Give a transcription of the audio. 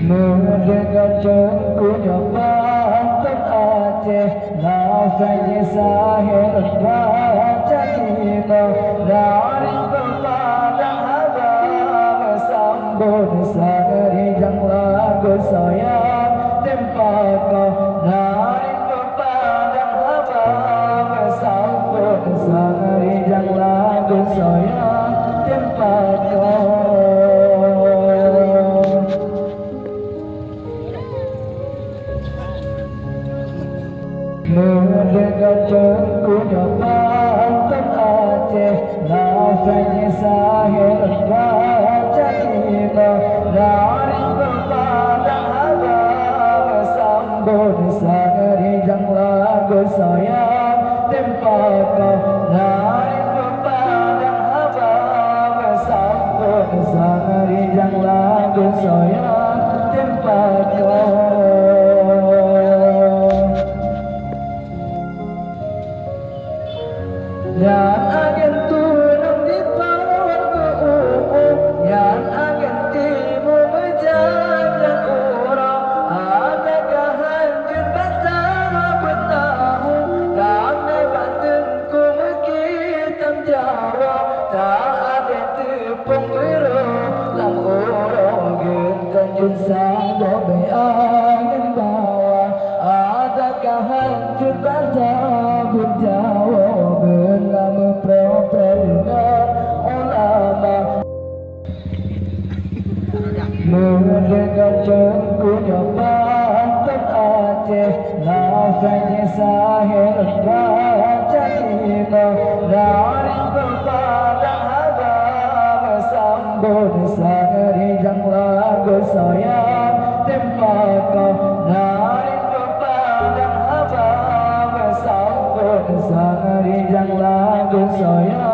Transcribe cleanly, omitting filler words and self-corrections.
Mendengar tengkunya panton Aceh, lafaznya sahir baca kita dari berpadang haba bersambut serijang lagu sayang tempat kau dari berpadang haba bersambut serijang lagu sayang tempat kau. Mendengar tengkunya panton Aceh, lafaznya sahir baca kita dari berpadang haba bersambut serijang lagu sayang tempat kau dari berpadang haba bersambut serijang lagu sayang tempat kau. Yang agen turun di tahun yang agen timu berjalan orang, adakah hancur bersama bertahu kami batengku hitam Jawa tak ada tepung biru lam orang gentan jun sanggup beangin bawah, adakah hancur bersama berjawa mendengar tengkunya panton Aceh, lafaznya sahir baca kita dari berpadang haba bersambut serijang lagu sayang tempat kau dari berpadang haba bersambut serijang lagu sayang.